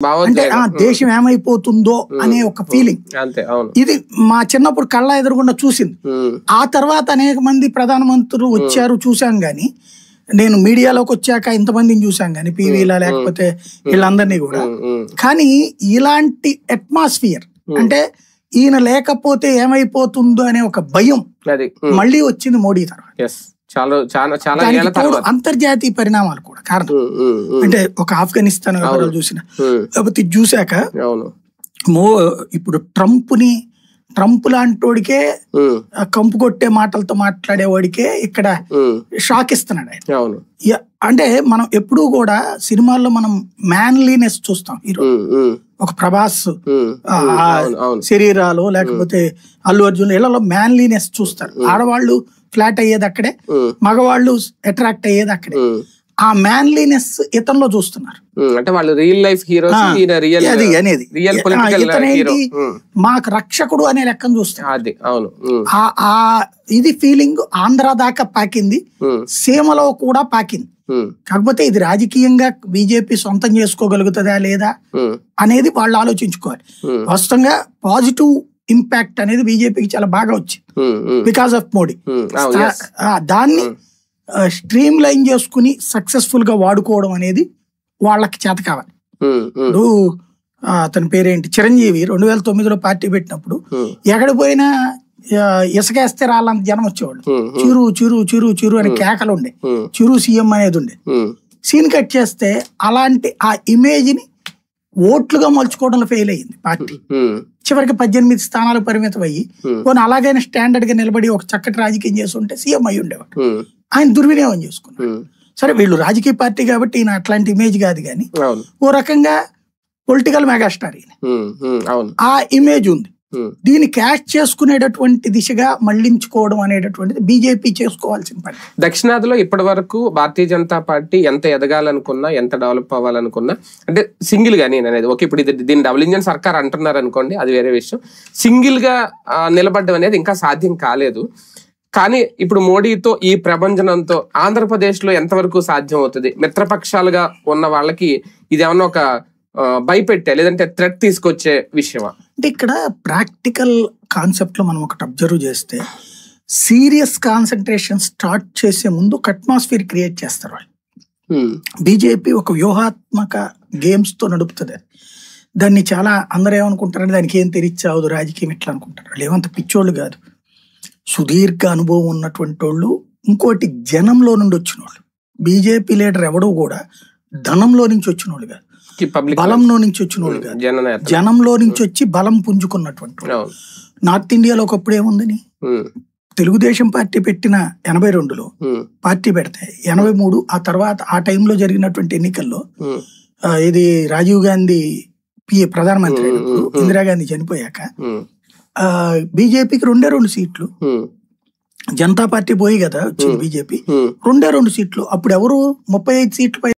అంటే దేశం ఏమైపోతుందో అనే ఒక ఫీలింగ్. ఇది మా చిన్నప్పుడు కళ్ళ ఎదురుగుండా చూసింది. ఆ తర్వాత అనేక మంది ప్రధానమంత్రులు వచ్చారు, చూసాం గాని, నేను మీడియాలోకి వచ్చాక ఇంతమందిని చూసాం గాని, పివిలా లేకపోతే వీళ్ళందరినీ కూడా. కానీ ఇలాంటి అట్మాస్ఫియర్, అంటే ఈయన లేకపోతే ఏమైపోతుందో అనే ఒక భయం మళ్ళీ వచ్చింది మోడీ తర్వాత. అంతర్జాతీయ పరిణామాలు కూడా కారణం. అంటే ఒక ఆఫ్ఘనిస్తాన్ చూసిన, లేకపోతే చూసాక ఇప్పుడు ట్రంప్ లాంటోడికే, కంపు కొట్టే మాటలతో మాట్లాడేవాడికే ఇక్కడ షాక్ ఇస్తున్నాడు ఆయన. అంటే మనం ఎప్పుడూ కూడా సినిమాల్లో మనం మ్యాన్లీనెస్ చూస్తాం. హీరో ఒక ప్రభాస్ శరీరాలు, లేకపోతే అల్లు అర్జున్, ఇళ్లలో మ్యాన్లీనెస్ చూస్తారు. ఆడవాళ్ళు ఫ్లాట్ అయ్యేది అక్కడే, మగవాళ్ళు అట్రాక్ట్ అయ్యేది అక్కడే. ఆ మ్యాన్లీనెస్ ఇతనిలో చూస్తున్నారు. అంటే వాళ్ళు రియల్ లైఫ్ హీరోస్ అనేది మాకు రక్షకుడు అనే లెక్కను చూస్తారు. ఆ ఇది ఫీలింగ్ ఆంధ్ర దాకా పాకింది, సీమలో కూడా పాకింది. కాకపోతే ఇది రాజకీయంగా బీజేపీ సొంతం చేసుకోగలుగుతుందా లేదా అనేది వాళ్ళు ఆలోచించుకోవాలి. వాస్తవంగా పాజిటివ్ ఇంపాక్ట్ అనేది బీజేపీకి చాలా బాగా వచ్చింది బికాస్ ఆఫ్ మోడీ. దాన్ని స్ట్రీమ్ లైన్ చేసుకుని సక్సెస్ఫుల్ గా వాడుకోవడం అనేది వాళ్ళకి చేత కావాలి. ఇప్పుడు అతని పేరేంటి, చిరంజీవి 2009లో పార్టీ పెట్టినప్పుడు ఎక్కడ పోయినా ఇసుకేస్తే రాళ్ళంత జనం వచ్చేవాళ్ళు. చిరు చిరు చిరు చిరు అని కేకలు ఉండే, చిరు సీఎం అనేది ఉండే. సీన్ కట్ చేస్తే అలాంటి ఆ ఇమేజ్ ని ఓట్లుగా మలుచుకోవడంలో ఫెయిల్ అయ్యింది పార్టీ. చివరికి 18 స్థానాలు పరిమితం అయ్యి, కొన్ని అలాగైనా స్టాండర్డ్ గా నిలబడి ఒక చక్కటి రాజకీయం చేస్తుంటే సీఎం అయి ఉండేవాడు. ఆయన దుర్వినియోగం చేసుకున్నాడు. సరే, వీళ్ళు రాజకీయ పార్టీ కాబట్టి ఈయన అట్లాంటి ఇమేజ్ కాదు, కానీ ఓ రకంగా పొలిటికల్ మెగాస్టార్ ఈయన, ఆ ఇమేజ్ ఉంది. దీన్ని క్యాష్ చేసుకునేటటువంటి దిశగా మళ్లించుకోవడం అనేటటువంటిది బీజేపీ చేసుకోవాల్సిన పని. దక్షిణాదిలో ఇప్పటి వరకు భారతీయ జనతా పార్టీ ఎంత ఎదగాలనుకున్నా, ఎంత డెవలప్ అవ్వాలనుకున్నా, అంటే సింగిల్ గా నేను అనేది ఓకే, ఇప్పుడు దీన్ని డబుల్ ఇంజన్ సర్కార్ అంటున్నారు అనుకోండి, అది వేరే విషయం. సింగిల్ గా నిలబడడం అనేది ఇంకా సాధ్యం కాలేదు. కానీ ఇప్పుడు మోడీతో, ఈ ప్రభంజనంతో ఆంధ్రప్రదేశ్ లో ఎంతవరకు సాధ్యం అవుతుంది? మిత్రపక్షాలుగా ఉన్న వాళ్ళకి ఇది ఏమన్నా ఒక భయపెట్టే, లేదంటే థ్రెట్ తీసుకొచ్చే విషయమా? అంటే ఇక్కడ ప్రాక్టికల్ కాన్సెప్ట్ లో మనం ఒకటి అబ్జర్వ్ చేస్తే, సీరియస్ కాన్సన్ట్రేషన్ స్టార్ట్ చేసే ముందు అట్మాస్ఫియర్ క్రియేట్ చేస్తారు వాళ్ళు. బీజేపీ ఒక వ్యూహాత్మక గేమ్స్ తో నడుపుతుంది. దాన్ని చాలా అందరూ ఏమనుకుంటారంటే దానికి ఏం తెరిచావదు రాజకీయం ఇట్లా అనుకుంటారు. వాళ్ళు ఏమంత పిచ్చోళ్ళు కాదు, సుదీర్ఘ అనుభవం ఉన్నటువంటి వాళ్ళు. ఇంకోటి, జనంలో నుండి వచ్చిన వాళ్ళు. బీజేపీ లీడర్ ఎవడో కూడా ధనంలో నుంచి వచ్చిన వాళ్ళు కాదు, బలంలో నుంచి వచ్చిన వాళ్ళు కాదు, జనంలో నుంచి వచ్చి బలం పుంజుకున్నటువంటి వాళ్ళు. నార్త్ ఇండియాలో ఒకప్పుడు ఏముందని, తెలుగుదేశం పార్టీ పెట్టిన 82లో పార్టీ పెడితే 83, ఆ తర్వాత ఆ టైంలో జరిగినటువంటి ఎన్నికల్లో ఇది రాజీవ్ గాంధీ ప్రధానమంత్రి అయినప్పుడు, ఇందిరాగాంధీ చనిపోయాక బీజేపీకి 2 సీట్లు, జనతా పార్టీ పోయి కదా వచ్చింది బీజేపీ 2 సీట్లు. అప్పుడు ఎవరు 35 సీట్లు